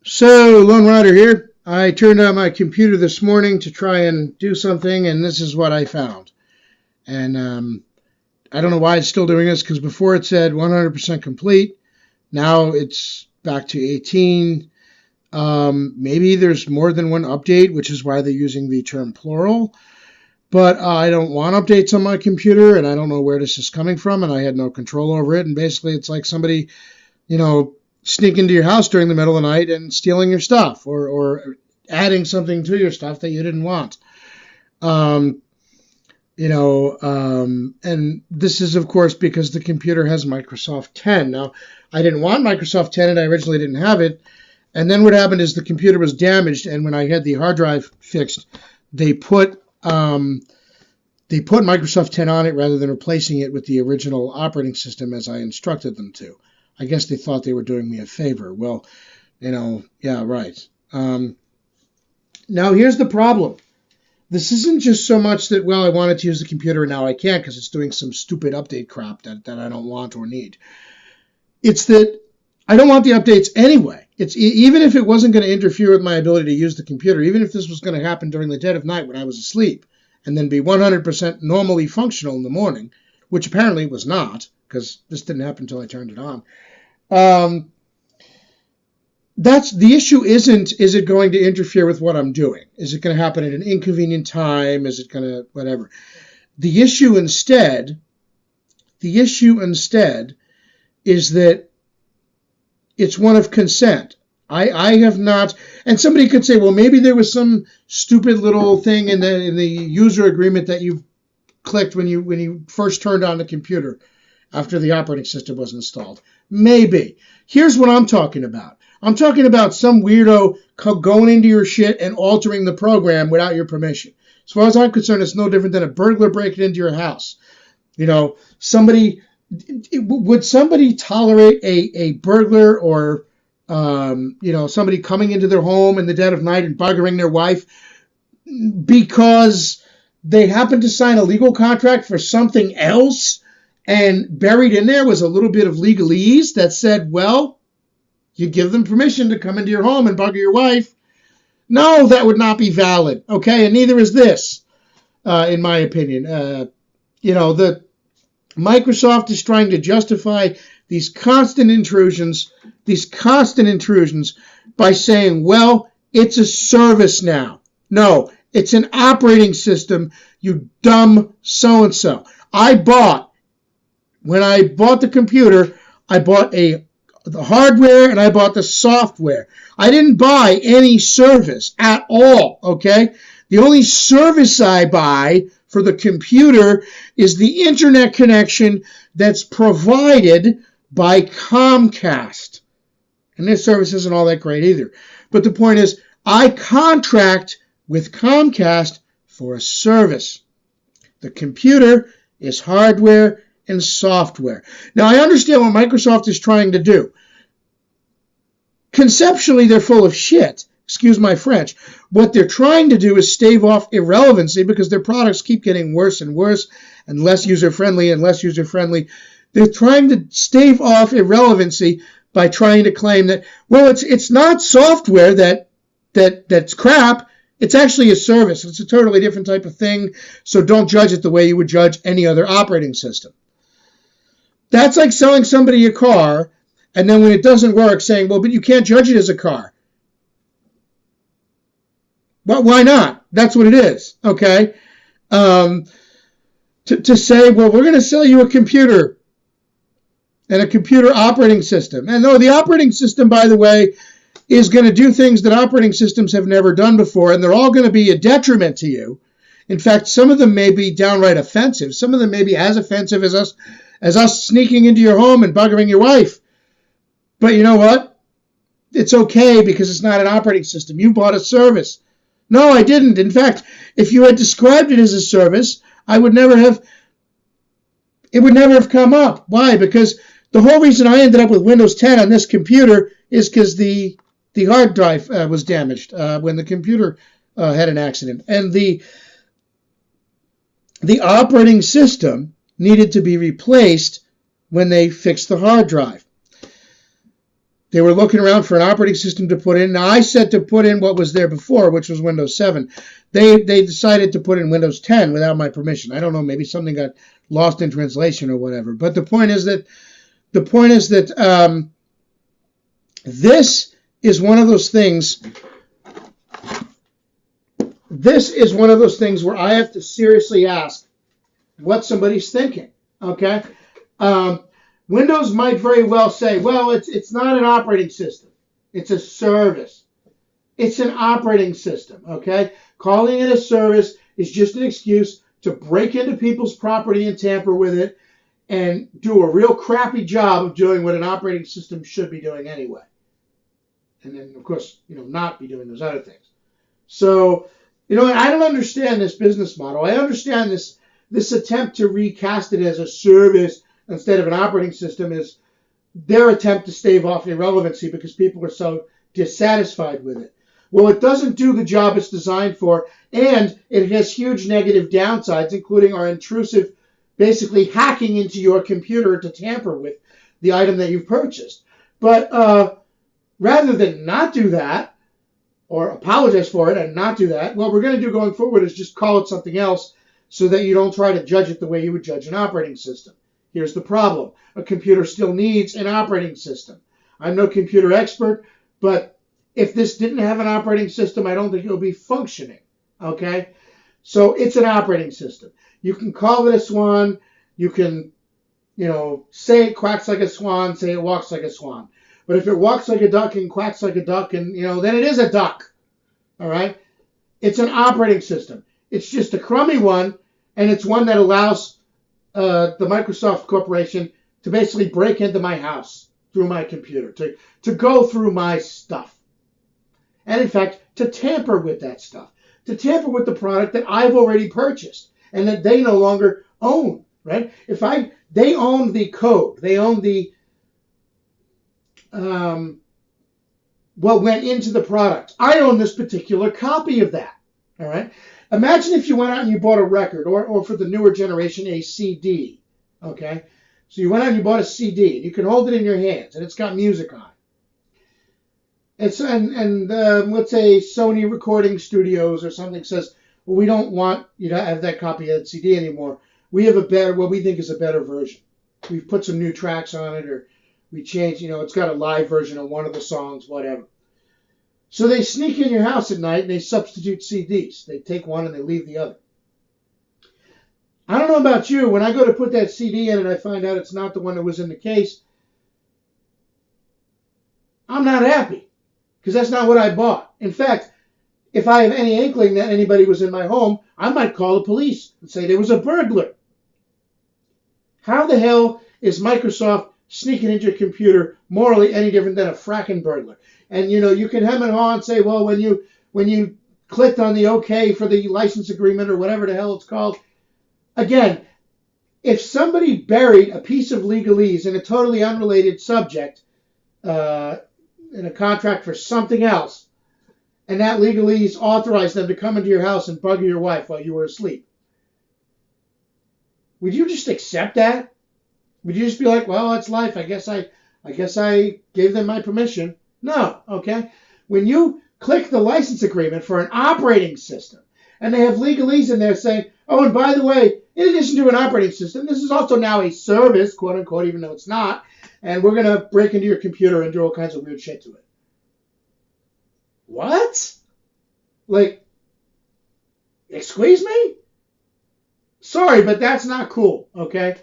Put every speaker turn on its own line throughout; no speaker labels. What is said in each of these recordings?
So, Lone Rider here. I turned on my computer this morning to try and do something, and this is what I found. And I don't know why it's still doing this, because before it said 100% complete. Now it's back to 18. Maybe there's more than one update, which is why they're using the term plural. But I don't want updates on my computer, and I don't know where this is coming from, and I had no control over it. And basically, it's like somebody, sneak into your house during the middle of the night and stealing your stuff, or adding something to your stuff that you didn't want. And this is, of course, because the computer has Microsoft 10. Now, I didn't want Microsoft 10, and I originally didn't have it. And then what happened is the computer was damaged, and when I had the hard drive fixed, they put Microsoft 10 on it rather than replacing it with the original operating system as I instructed them to. I guess they thought they were doing me a favor. Well, yeah, right. Now, here's the problem. This isn't just so much that, I wanted to use the computer and now I can't because it's doing some stupid update crap that I don't want or need. It's that I don't want the updates anyway. Even if it wasn't going to interfere with my ability to use the computer, even if this was going to happen during the dead of night when I was asleep and then be 100% normally functional in the morning, which apparently was not, because this didn't happen until I turned it on. That's the issue. Is it going to interfere with what I'm doing? Is it going to happen at an inconvenient time? Is it going to whatever? The issue instead is that it's one of consent. I have not, and somebody could say, well, maybe there was some stupid little thing in the user agreement that you clicked when you first turned on the computer after the operating system was installed. Maybe. Here's what I'm talking about. I'm talking about some weirdo going into your shit and altering the program without your permission. As far as I'm concerned, it's no different than a burglar breaking into your house. Would somebody tolerate a burglar or, somebody coming into their home in the dead of night and buggering their wife because they happen to sign a legal contract for something else? And buried in there was a little bit of legalese that said, well, you give them permission to come into your home and bugger your wife. No, that would not be valid. Okay, and neither is this, in my opinion. The Microsoft is trying to justify these constant intrusions by saying, well, it's a service now. No, it's an operating system, you dumb so-and-so. When I bought the computer, I bought the hardware and I bought the software. I didn't buy any service at all, okay? The only service I buy for the computer is the internet connection that's provided by Comcast. And this service isn't all that great either. But the point is, I contract with Comcast for a service. The computer is hardware and software. Now, I understand what Microsoft is trying to do. Conceptually, they're full of shit. Excuse my French. What they're trying to do is stave off irrelevancy because their products keep getting worse and worse and less user-friendly and less user-friendly. They're trying to stave off irrelevancy by trying to claim that, well, it's not software that's crap. It's actually a service. It's a totally different type of thing, so don't judge it the way you would judge any other operating system. That's like selling somebody a car, and then when it doesn't work, saying, well, but you can't judge it as a car. Well, why not? That's what it is, okay? To say, well, we're going to sell you a computer and a computer operating system. And no, the operating system, by the way, is going to do things that operating systems have never done before, and they're all going to be a detriment to you. In fact, some of them may be downright offensive. Some of them may be as offensive as us sneaking into your home and buggering your wife. But you know what? It's okay because it's not an operating system. You bought a service. No, I didn't. In fact, if you had described it as a service, it would never have come up. Why? Because the whole reason I ended up with Windows 10 on this computer is because the hard drive was damaged when the computer had an accident. And the operating system needed to be replaced when they fixed the hard drive. They were looking around for an operating system to put in. Now, I said to put in what was there before, which was Windows 7. They decided to put in Windows 10 without my permission. I don't know, maybe something got lost in translation or whatever. But the point is that this is one of those things. This is one of those things where I have to seriously ask what somebody's thinking. Okay. Windows might very well say, well, it's not an operating system. It's a service. It's an operating system, okay? Calling it a service is just an excuse to break into people's property and tamper with it and do a real crappy job of doing what an operating system should be doing anyway. And then, of course, not be doing those other things. So, I don't understand this business model. I understand this attempt to recast it as a service instead of an operating system is their attempt to stave off irrelevancy because people are so dissatisfied with it. Well, it doesn't do the job it's designed for, and it has huge negative downsides, including our intrusive, basically hacking into your computer to tamper with the item that you've purchased. But rather than not do that, or apologize for it and not do that, what we're going to do going forward is just call it something else so that you don't try to judge it the way you would judge an operating system. Here's the problem. A computer still needs an operating system. I'm no computer expert, but if this didn't have an operating system, I don't think it would be functioning, okay? So it's an operating system. You can call it a swan. You can, say it quacks like a swan, say it walks like a swan. But if it walks like a duck and quacks like a duck, and, then it is a duck, all right? It's an operating system. It's just a crummy one, and it's one that allows the Microsoft Corporation to basically break into my house through my computer, to go through my stuff. And in fact, to tamper with that stuff, to tamper with the product that I've already purchased and that they no longer own, right? They own the code, they own the, what went into the product. I own this particular copy of that, all right? Imagine if you went out and you bought a record, or for the newer generation, a CD, okay? So you went out and you bought a CD, and you can hold it in your hands, and it's got music on it. Let's say Sony Recording Studios or something says, well, we don't want you to have that copy of that CD anymore. We have what we think is a better version. We've put some new tracks on it, or we changed, it's got a live version of one of the songs, whatever. So they sneak in your house at night and they substitute CDs. They take one and they leave the other. I don't know about you. When I go to put that CD in and I find out it's not the one that was in the case, I'm not happy because that's not what I bought. In fact, if I have any inkling that anybody was in my home, I might call the police and say there was a burglar. How the hell is Microsoft sneaking into your computer morally any different than a fracking burglar? And, you can hem and haw and say, well, when you clicked on the OK for the license agreement or whatever the hell it's called, again, if somebody buried a piece of legalese in a totally unrelated subject in a contract for something else, and that legalese authorized them to come into your house and bug your wife while you were asleep, would you just accept that? Would you just be like, well, that's life. I guess I gave them my permission. No, okay? When you click the license agreement for an operating system, and they have legalese in there saying, oh, and by the way, in addition to an operating system, this is also now a service, quote unquote, even though it's not, and we're going to break into your computer and do all kinds of weird shit to it. What? Like, excuse me? Sorry, but that's not cool, okay?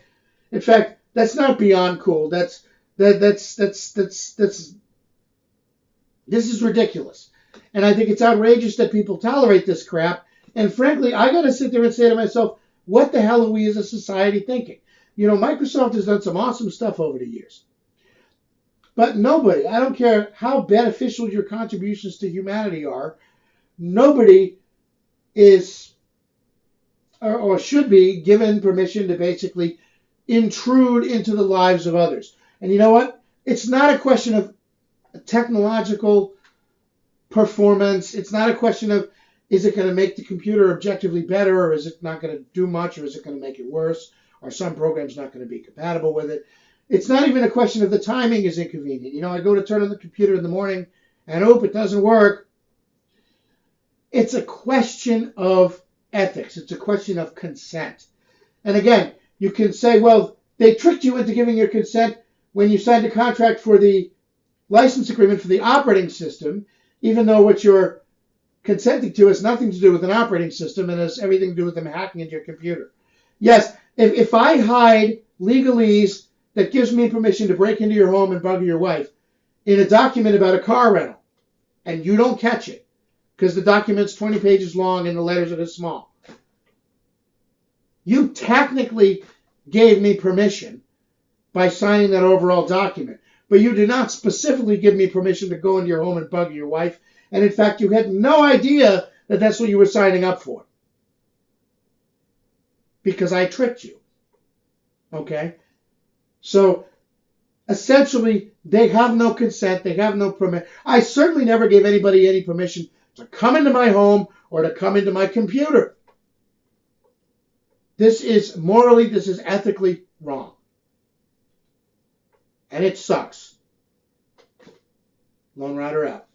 In fact, that's not beyond cool. This is ridiculous. And I think it's outrageous that people tolerate this crap. And frankly, I got to sit there and say to myself, what the hell are we as a society thinking? Microsoft has done some awesome stuff over the years. But nobody, I don't care how beneficial your contributions to humanity are, nobody is or should be given permission to basically intrude into the lives of others. And you know what? It's not a question of technological performance. It's not a question of, is it going to make the computer objectively better, or is it not going to do much, or is it going to make it worse, or some program's not going to be compatible with it. it's not even a question of the timing is inconvenient. I go to turn on the computer in the morning and it doesn't work. It's a question of ethics. It's a question of consent. And again, you can say, well, they tricked you into giving your consent when you signed a contract for the license agreement for the operating system, even though what you're consenting to has nothing to do with an operating system and has everything to do with them hacking into your computer. Yes, if I hide legalese that gives me permission to break into your home and bug your wife in a document about a car rental, and you don't catch it because the document's 20 pages long and the letters are this small, you technically gave me permission by signing that overall document. But you did not specifically give me permission to go into your home and bug your wife. And in fact, you had no idea that that's what you were signing up for. Because I tricked you. Okay? So, essentially, they have no consent. They have no permission. I certainly never gave anybody any permission to come into my home or to come into my computer. This is morally, this is ethically wrong. And it sucks. Lone Rider out.